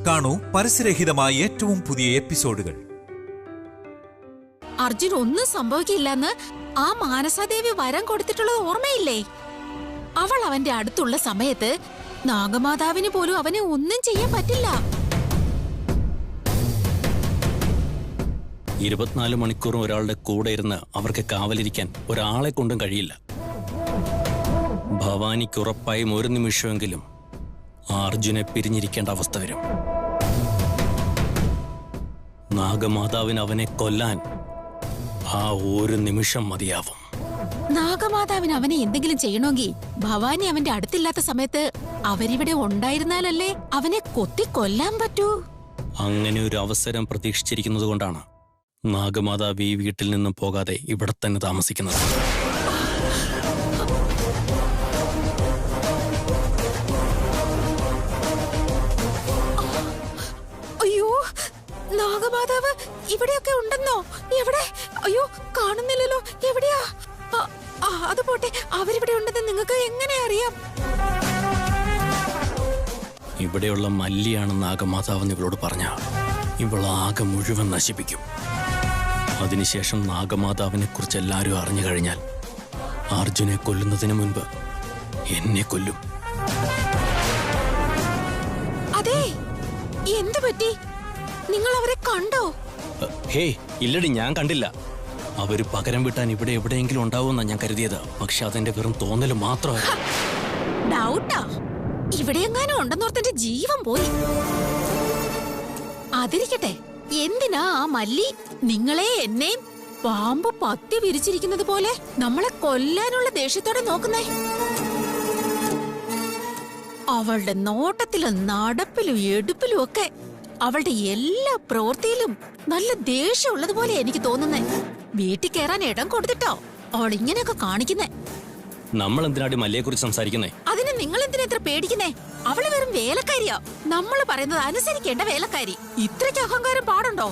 കാണൂ പരസ്യരഹിതമായ ഏറ്റവും പുതിയ എപ്പിസോഡുകൾ. അർജുൻ ഒന്നും സംഭവിക്കില്ലെന്ന് ആ മാനസാദേവി വരം കൊടുത്തിട്ടുള്ളത് ഓർമ്മയില്ലേ? അവൾ അവന്റെ അടുത്തുള്ള സമയത്ത് നാഗമാതാവിന് പോലും അവനെ ഒന്നും ചെയ്യാൻ പറ്റില്ല. 24 മണിക്കൂറും ഒരാളുടെ കൂടെ ഇരുന്ന് അവർക്ക് കാവലിരിക്കാൻ ഒരാളെ കൊണ്ടും കഴിയില്ല. ഭവാനിക്ക് ഉറപ്പായും ഒരു നിമിഷമെങ്കിലും ആ അർജുനെ പിരിഞ്ഞിരിക്കേണ്ട അവസ്ഥ വരും. നാഗമാതാവിന് അവനെ കൊല്ലാൻ ആ ഒരു നിമിഷം മതിയാവും. നാഗമാതാവിന് അവനെ എന്തെങ്കിലും ചെയ്യണമെങ്കിൽ ഭവാനി അവന്റെ അടുത്തില്ലാത്ത സമയത്ത് അവരിവിടെ ഉണ്ടായിരുന്നാലല്ലേ അവനെ കൊത്തി കൊല്ലാൻ പറ്റൂ. അങ്ങനെ ഒരു അവസരം പ്രതീക്ഷിച്ചിരിക്കുന്നത് കൊണ്ടാണ് നാഗമാതാവ് ഈ വീട്ടിൽ നിന്നും പോകാതെ ഇവിടെ തന്നെ താമസിക്കുന്നത്. അയ്യോ, നാഗമാതാവ് ഇവിടെയൊക്കെ ഉണ്ടെന്നോ? എവിടെ? അയ്യോ, കാണുന്നില്ലല്ലോ. എവിടെയാ? അത് പോട്ടെ, അവരിവിടെ ഉണ്ടെന്ന് നിങ്ങൾക്ക് എങ്ങനെ അറിയാം? ഇവിടെയുള്ള മല്ലിയാണ് നാഗമാതാവെന്ന് ഇവളോട് പറഞ്ഞ ഇവൾ ആകെ മുഴുവൻ നശിപ്പിക്കും. അതിനുശേഷം നാഗമാതാവിനെ കുറിച്ച് എല്ലാവരും അറിഞ്ഞു കഴിഞ്ഞാൽ അർജുനെ കൊല്ലുന്നതിന് മുൻപ് എന്നെ കൊല്ലും. അതെ, എന്തു പറ്റി? നിങ്ങൾ അവരെ കണ്ടോ? ഹേ, ഇല്ലടി, ഞാൻ കണ്ടില്ല. അവര് പകരം വിട്ടാൻ ഇവിടെ എവിടെയെങ്കിലും ഉണ്ടാവുമെന്നാ ഞാൻ കരുതിയത്. പക്ഷെ അതെന്റെ വെറും തോന്നല് മാത്രമാണ്. ഡൗട്ടാ? ഇവിടെ എങ്ങാനും ഉണ്ടെന്നോർത്തെ ജീവൻ പോയി. അതിരിക്കട്ടെ, എന്തിനാ ആ മല്ലി നിങ്ങളെ എന്നെയും പാമ്പ് പത്തി വിരിച്ചിരിക്കുന്നത് പോലെ നമ്മളെ കൊല്ലാനുള്ള ദേഷ്യത്തോടെ നോക്കുന്നേ? അവളുടെ നോട്ടത്തിലും നടപ്പിലും എടുപ്പിലും ഒക്കെ അവളുടെ എല്ലാ പ്രവൃത്തിയിലും നല്ല ദേഷ്യമുള്ളതുപോലെ എനിക്ക് തോന്നുന്നേ. വീട്ടിൽ കയറാൻ ഇടം കൊടുത്തിട്ടോ അവൾ ഇങ്ങനെയൊക്കെ കാണിക്കുന്നേ? നമ്മൾ എന്തിനാടി മല്ലിയെ കുറിച്ച് സംസാരിക്കുന്നേ? അതിന് നിങ്ങൾ എന്തിനാ ഇത്ര പേടിക്കുന്നേ? അവള് വെറും വേലക്കാരിയാ, നമ്മൾ പറയുന്നത് അനുസരിക്കേണ്ട വേലക്കാരി. ഇത്രയ്ക്ക് അഹങ്കാരം പാടുണ്ടോ?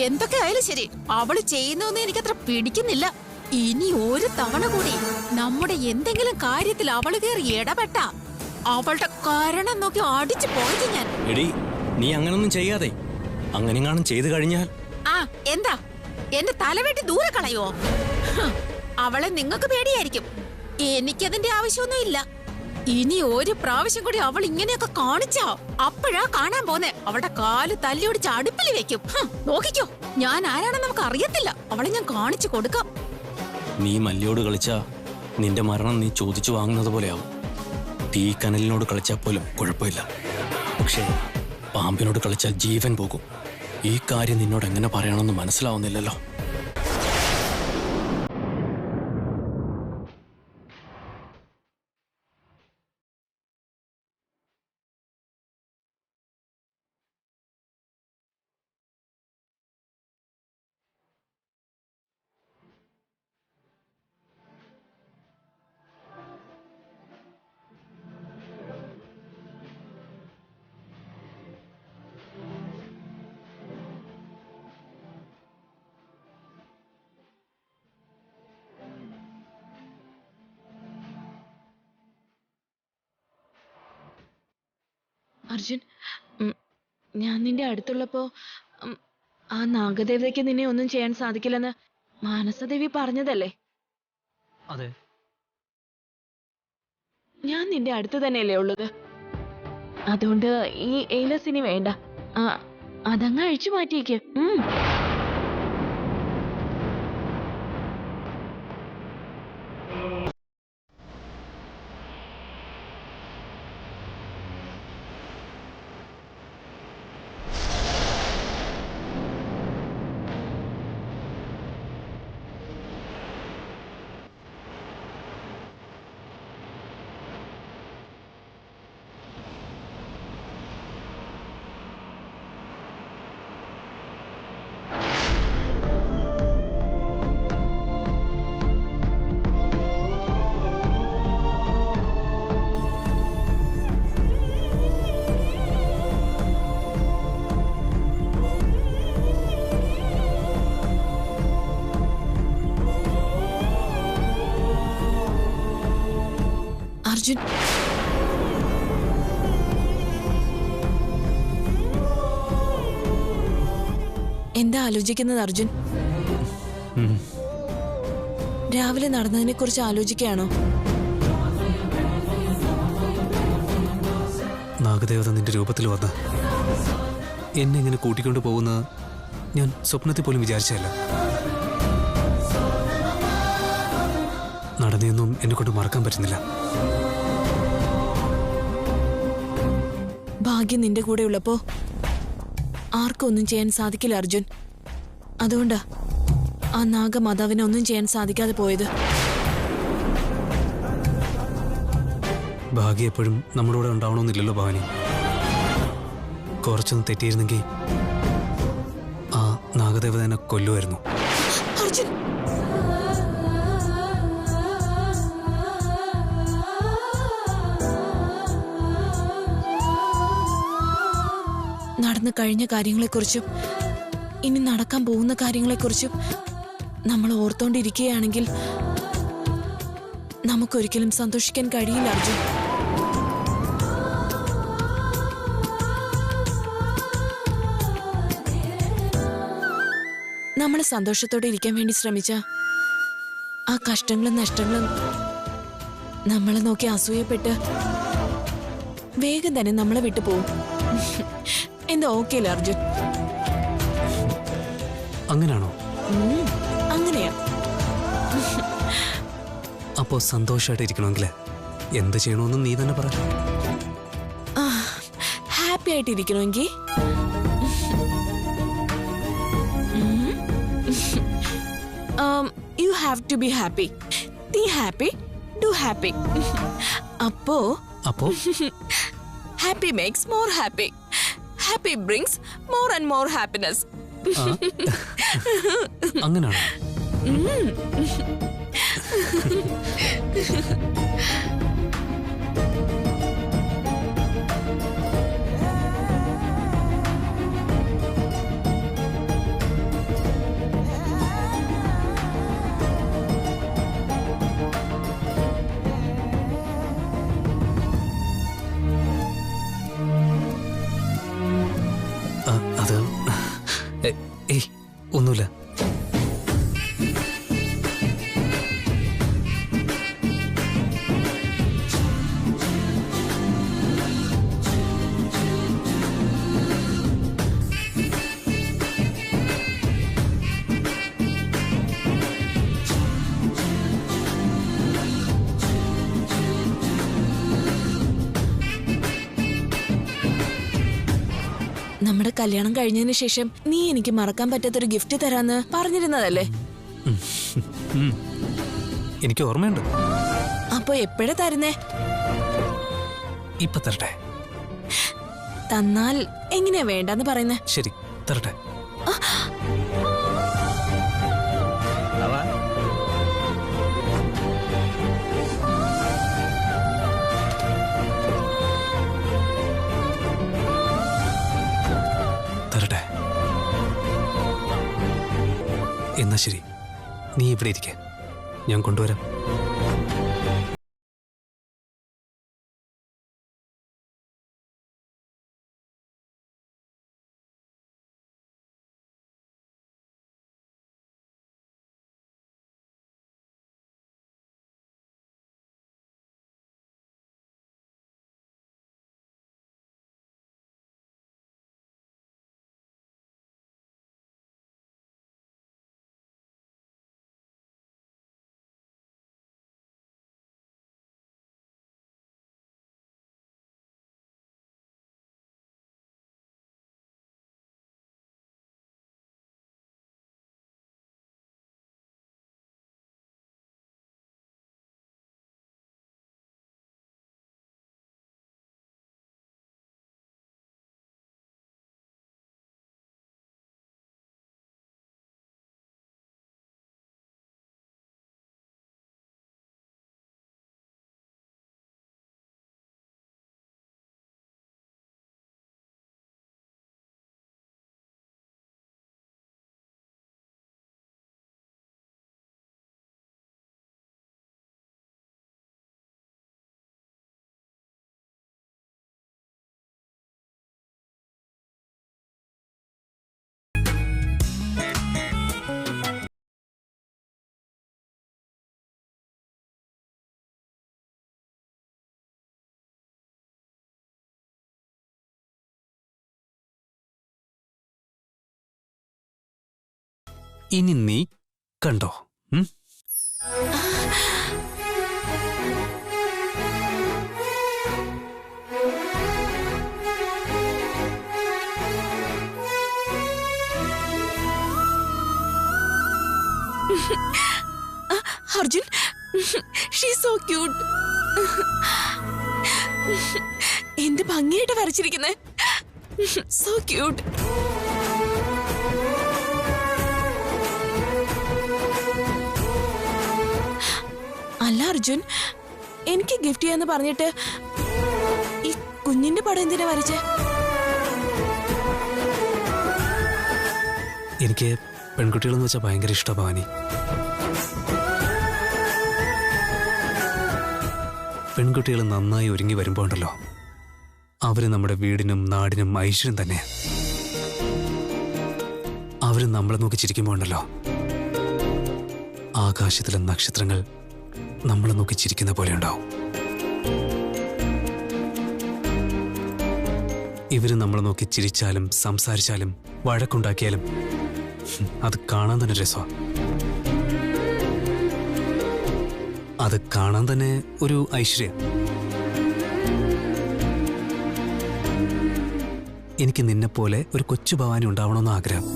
എന്തൊക്കെ ആയാലും ശരി, അവള് ചെയ്യുന്നൊന്നും എനിക്കത്ര പിടിക്കുന്നില്ല. ഇനി ഒരു തവണ കൂടി നമ്മുടെ എന്തെങ്കിലും കാര്യത്തിൽ അവള് കയറി ഇടപെട്ട അവളുടെ കാരണം നോക്കി അടിച്ചു പോയി ഞാൻ. എടി, നീ അങ്ങനൊന്നും ചെയ്യാതെ. അങ്ങനെങ്ങാനും ചെയ്തു കഴിഞ്ഞാൽ എന്താ എന്റെ തലവെട്ടി ദൂരെ കളയോ? അവളെ നിങ്ങൾക്ക് പേടിയായിരിക്കും, എനിക്കതിന്റെ ആവശ്യമൊന്നും ഇല്ല. ഇനി ഒരു പ്രാവശ്യം കൂടി അവൾ ഇങ്ങനെയൊക്കെ കാണിച്ചോ അപ്പോഴാ കാണാൻ പോന്നെ അവളുടെ കാല് തല്ലിയൊടിച്ച് അടുപ്പിൽ വെക്കും. നോക്കിക്കോ, ഞാൻ ആരാണെന്ന് നമുക്ക് അറിയത്തില്ല. അവളെ ഞാൻ കാണിച്ചു കൊടുക്കാം. നീ മല്ലിയോട് കളിച്ചാ നിന്റെ മരണം നീ ചോദിച്ചു വാങ്ങുന്നത് പോലെയാവും. തീ കനലിനോട് കളിച്ചാൽ പോലും കുഴപ്പമില്ല. പക്ഷേ പാമ്പിനോട് കളിച്ചാൽ ജീവൻ പോകും. ഈ കാര്യം നിന്നോട് എങ്ങനെ പറയണമെന്ന് മനസ്സിലാവുന്നില്ലല്ലോ. അർജുൻ, ഞാൻ നിന്റെ അടുത്തുള്ളപ്പോ ആ നാഗദേവതയ്ക്ക് നിന്നെ ഒന്നും ചെയ്യാൻ സാധിക്കില്ലെന്ന് മാനസദേവി പറഞ്ഞതല്ലേ? അതെ. ഞാൻ നിന്റെ അടുത്ത് തന്നെയല്ലേ ഉള്ളത്. അതുകൊണ്ട് ഈ എയിലസ് ഇനി വേണ്ട, അതങ്ങ് അഴിച്ചു മാറ്റിയേക്ക്. അർജുൻ, എന്താ ആലോചിക്കുന്നത് അർജുൻ? രാവിലെ നടന്നതിനെ കുറിച്ച് ആലോചിക്കുകയാണോ? നാഗദേവത നിന്റെ രൂപത്തിൽ വന്ന് എന്നെ ഇങ്ങനെ കൂട്ടിക്കൊണ്ടു പോകുന്ന ഞാൻ സ്വപ്നത്തിൽ പോലും വിചാരിച്ചല്ല. നടന്നൊന്നും എന്നെ കൊണ്ട് മറക്കാൻ പറ്റുന്നില്ല. ഭാഗ്യം നിന്റെ കൂടെ ഉള്ളപ്പോ ആർക്കും ഒന്നും ചെയ്യാൻ സാധിക്കില്ല അർജുൻ. അതുകൊണ്ടാ ആ നാഗമാതാവിനെ ഒന്നും ചെയ്യാൻ സാധിക്കാതെ പോയത്. ഭാഗ്യം എപ്പോഴും നമ്മുടെ കൂടെ ഉണ്ടാവണമെന്നില്ലല്ലോ ഭവാനി. കുറച്ചൊന്ന് തെറ്റിയിരുന്നെങ്കിൽ ആ നാഗദേവത എന്നെ കൊല്ലുമായിരുന്നു. അർജുൻ, നടന്നു കഴിഞ്ഞ കാര്യങ്ങളെക്കുറിച്ചും ഇനി നടക്കാൻ പോകുന്ന കാര്യങ്ങളെക്കുറിച്ചും നമ്മൾ ഓർത്തോണ്ടിരിക്കുകയാണെങ്കിൽ നമുക്കൊരിക്കലും സന്തോഷിക്കാൻ കഴിയില്ല അർജുൻ. നമ്മൾ സന്തോഷത്തോടെ ഇരിക്കാൻ വേണ്ടി ശ്രമിച്ച ആ കഷ്ടങ്ങളും നഷ്ടങ്ങളും നമ്മളെ നോക്കി അസൂയപ്പെട്ട് വേഗം തന്നെ നമ്മളെ വിട്ടു പോവും. എന്താ ഓക്കെ അല്ലേ അർജുൻ? അങ്ങനെയാണോ? അങ്ങനെയാ. അപ്പോ സന്തോഷമായിട്ട് ഇരിക്കണമെങ്കിൽ എന്ത് ചെയ്യണമെന്ന് നീ തന്നെ പറ. ഹാപ്പി ആയിട്ടിരിക്കണമെങ്കിൽ you have to be happy. Be happy, do happy. അപ്പോ happy makes more happy. Happy brings more and more happiness. അങ്ങനെയാണോ? അത് ഏയ് ഒന്നുമില്ല. നമ്മുടെ കല്യാണം കഴിഞ്ഞതിന് ശേഷം നീ എനിക്ക് മറക്കാൻ പറ്റാത്തൊരു ഗിഫ്റ്റ് തരാന്ന് പറഞ്ഞിരുന്നതല്ലേ? എനിക്ക് ഓർമ്മയുണ്ട്. അപ്പൊ എപ്പോഴാ തരുന്നേ? ഇപ്പൊ തരട്ടെ. തന്നാൽ എങ്ങനെയാ വേണ്ടെന്ന് പറയുന്നേ? ശരി, തരട്ടെ. തരട്ടെ. എന്നാ ശരി, നീ ഇവിടെ ഇരിക്കെ, ഞാൻ കൊണ്ടുവരാം. ഇനി നീ കണ്ടോ. Arjun, she so cute. എന്ത് ഭംഗിയായിട്ട് വരച്ചിരിക്കുന്നേ. So cute. അല്ല അർജുൻ, എനിക്ക് ഗിഫ്റ്റ് ചെയ്യാന്ന് പറഞ്ഞിട്ട് ഈ കുഞ്ഞിന്റെ പടം എന്തിനാ വരച്ചേ? എനിക്ക് പെൺകുട്ടികളെന്ന് വെച്ചാൽ ഭയങ്കര ഇഷ്ടമാണ് ഭവാനി. പെൺകുട്ടികൾ നന്നായി ഒരുങ്ങി വരുമ്പോൾ ഉണ്ടല്ലോ, അവര് നമ്മുടെ വീടിനും നാടിനും ഐശ്വര്യം തന്നെ. അവര് നമ്മളെ നോക്കി ചിരിക്കുമ്പോൾ ഉണ്ടല്ലോ, ആകാശത്തിലെ നക്ഷത്രങ്ങൾ നമ്മളെ നോക്കി ചിരിക്കുന്ന പോലെ ഉണ്ടാവും. ഇവര് നമ്മളെ നോക്കി ചിരിച്ചാലും സംസാരിച്ചാലും വഴക്കുണ്ടാക്കിയാലും അത് കാണാൻ തന്നെ രസമാണ്. അത് കാണാൻ തന്നെ ഒരു ഐശ്വര്യം. എനിക്ക് നിന്നെപ്പോലെ ഒരു കൊച്ചു ഭവാനി ഉണ്ടാവണമെന്ന് ആഗ്രഹം.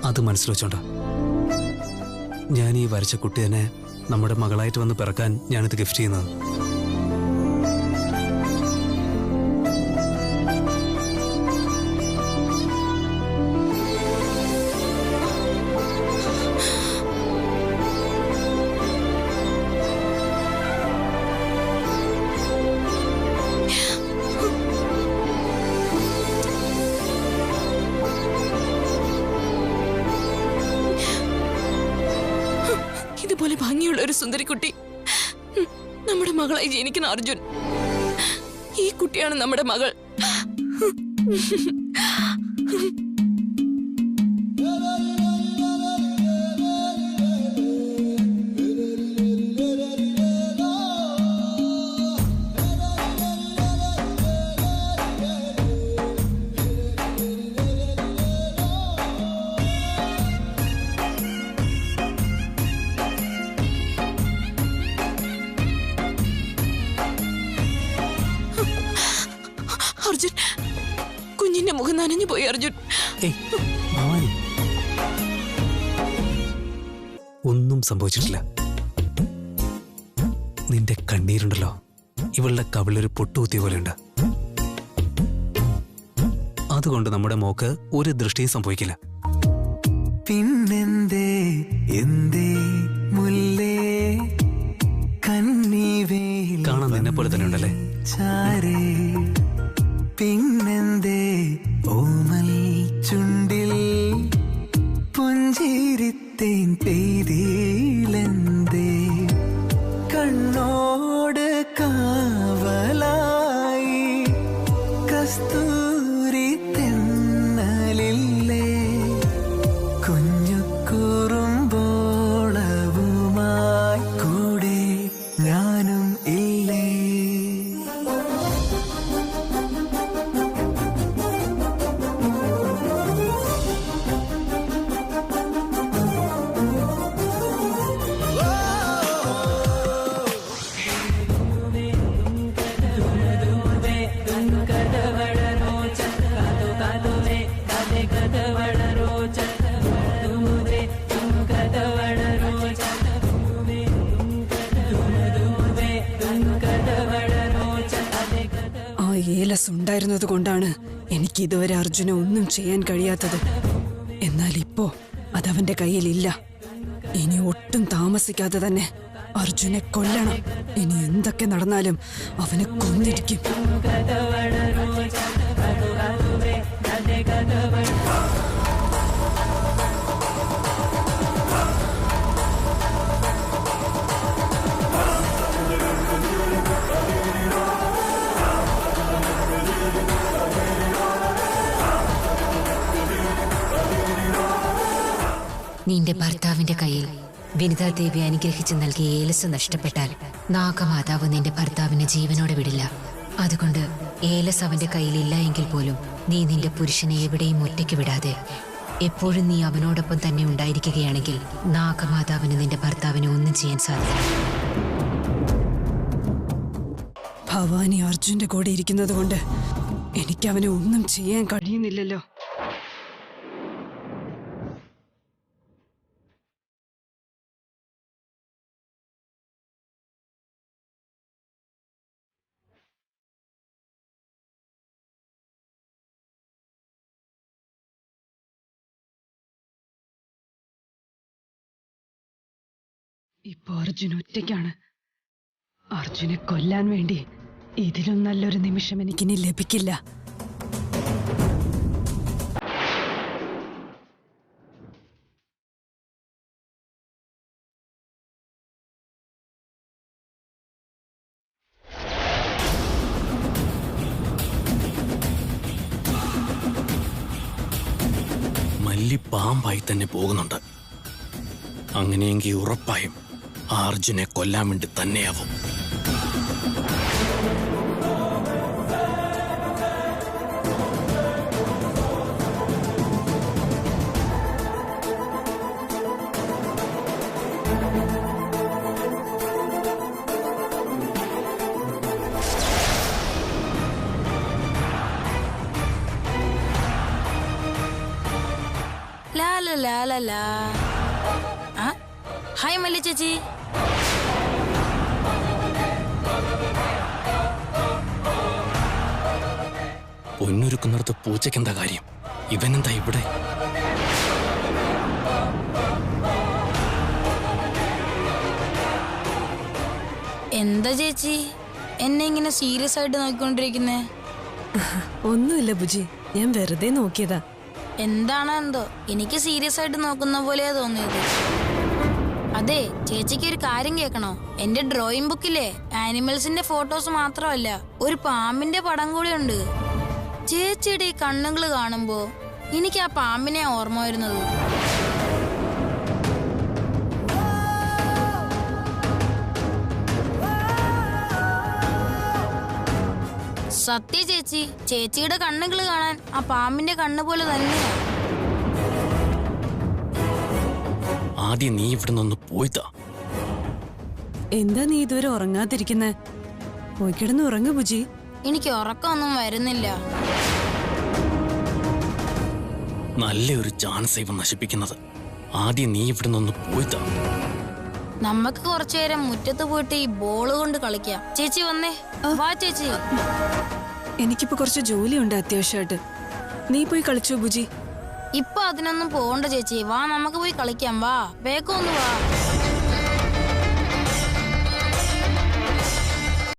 അത് മനസ്സിൽ വെച്ചോണ്ട ഞാൻ ഈ വരച്ച കുട്ടി തന്നെ നമ്മുടെ മകളായിട്ട് വന്ന് പിറക്കാൻ ഞാനിത് ഗിഫ്റ്റ് ചെയ്യുന്നത്. ഇതുപോലെ ഭംഗിയുള്ള ഒരു സുന്ദരിക്കുട്ടി നമ്മുടെ മകളായി ജനിക്കുന്ന അർജുൻ. ഈ കുട്ടിയാണ് നമ്മുടെ മകൾ. അർജുൻ, കുഞ്ഞിന്റെ മുഖം നനഞ്ഞു പോയി. അർജുൻ, ഒന്നും സംഭവിച്ചിട്ടില്ല. നിന്റെ കണ്ണീരുണ്ടല്ലോ, ഇവളുടെ കവിളൊരു പൊട്ടുകുത്തിയ പോലെയുണ്ട്. അതുകൊണ്ട് നമ്മുടെ മോക്ക് ഒരു ദൃഷ്ടിയും സംഭവിക്കില്ല. പിന്നെന്തേ എന്തേ മുല്ലേ കന്നിവേൽ കാണാൻ നിന്നെ പോലെ തന്നെ ഉണ്ടല്ലേ. ചാരേ പിന്നെന്തേ ഓമൽ ചുണ്ടിൽ പുഞ്ചിരിത്തേൻ പെയ്തിലെന്തേ കണ്ണോട് കാവലായി കസ്തൂരി തെന്നലില്ലേ കുഞ്ഞു കുറുമ്പോളവുമായി കൂടെ ഞാനും ഇല്ലേ. ആ ഏലസ് ഉണ്ടായിരുന്നത് കൊണ്ടാണ് എനിക്ക് ഇതുവരെ അർജുനെ ഒന്നും ചെയ്യാൻ കഴിയാത്തത്. എന്നാൽ ഇപ്പോ അതവന്റെ കയ്യിലില്ല. ഇനി ഒട്ടും താമസിക്കാതെ തന്നെ അർജുനെ കൊല്ലണം. ഇനി എന്തൊക്കെ നടന്നാലും അവനെ കൊന്നിരിക്കും. നിന്റെ ഭർത്താവിന്റെ കയ്യിൽ വിനിതാദേവി അനുഗ്രഹിച്ച് നൽകിയ ഏലസ് നഷ്ടപ്പെട്ടാൽ നാഗമാതാവ് നിന്റെ ഭർത്താവിനെ ജീവനോടെ വിടില്ല. അതുകൊണ്ട് ഏലസ് അവന്റെ കയ്യിലില്ല എങ്കിൽ പോലും നീ നിന്റെ പുരുഷനെ എവിടെയും ഒറ്റയ്ക്ക് വിടാതെ എപ്പോഴും നീ അവനോടൊപ്പം തന്നെ ഉണ്ടായിരിക്കുകയാണെങ്കിൽ നാഗമാതാവിന് നിന്റെ ഭർത്താവിനെ ഒന്നും ചെയ്യാൻ സാധിക്കും. ഭവാനി അർജുന്റെ കൂടെ ഇരിക്കുന്നത് കൊണ്ട് എനിക്ക് അവനെ ഒന്നും ചെയ്യാൻ കഴിയുന്നില്ലല്ലോ. ഇപ്പൊ അർജുൻ ഒറ്റയ്ക്കാണ്. അർജുനെ കൊല്ലാൻ വേണ്ടി ഇതിലും നല്ലൊരു നിമിഷം എനിക്കിനി ലഭിക്കില്ല. മല്ലി പാമ്പായി തന്നെ പോകുന്നുണ്ട്. അങ്ങനെയെങ്കിൽ ഉറപ്പായും ആ അർജുനെ കൊല്ലാൻ വേണ്ടി തന്നെയാവും. ഹായ് മല്ലി ചേച്ചി. പൊന്നൊരുക്കുന്നിടത്ത് പൂച്ചയ്ക്കെന്താ കാര്യം? ഇവനെന്താ ഇവിടെ? എന്താ ചേച്ചി എന്നെ ഇങ്ങനെ സീരിയസ് ആയിട്ട് നോക്കിക്കൊണ്ടിരിക്കുന്നേ? ഒന്നുമില്ല ബുജി, ഞാൻ വെറുതെ നോക്കിയതാ. എന്താണോ എന്തോ എനിക്ക് സീരിയസ് ആയിട്ട് നോക്കുന്ന പോലെയാ തോന്നിയത്. അതെ ചേച്ചിക്ക് ഒരു കാര്യം കേൾക്കണോ? എന്റെ ഡ്രോയിങ് ബുക്കിലെ ആനിമൽസിന്റെ ഫോട്ടോസ് മാത്രമല്ല, ഒരു പാമ്പിന്റെ പടം കൂടി ഉണ്ട്. ചേച്ചിയുടെ ഈ കണ്ണുകൾ കാണുമ്പോ എനിക്ക് ആ പാമ്പിനെ ഓർമ്മ വരുന്നത്. സത്യ ചേച്ചി, ചേച്ചിയുടെ കണ്ണുകൾ കാണാൻ ആ പാമ്പിന്റെ കണ്ണ് പോലെ തന്നെയാ. ആദ്യം നീ ഇവിടെ നിന്ന് പോയിത്താ. എന്താ നീ ഇതുവരെ ഉറങ്ങാതിരിക്കുന്നെ? പോയി കിടന്ന് ഉറങ്ങു ബുജി. എനിക്ക് ഉറക്കമൊന്നും വരുന്നില്ല. നല്ലൊരു ചാൻസ് ഇവ നശിപ്പിക്കുന്നത്. ആദ്യം നീ ഇവിടെ നിന്ന് പോയിത്താ. നമുക്ക് കുറച്ചു നേരം മുറ്റത്ത് പോയിട്ട് ഈ ബോള് കൊണ്ട് കളിക്കാം. ചേച്ചി വന്നേ, വാ ചേച്ചി. എനിക്കിപ്പോ കുറച്ച് ജോലിയുണ്ട് അത്യാവശ്യമായിട്ട്. നീ പോയി കളിച്ചോ ബുജി. ഇപ്പൊ അതിനൊന്നും പോകണ്ട ചേച്ചി, വാ നമുക്ക് പോയി കളിക്കാം. വാ വേഗം ഒന്ന് വാ.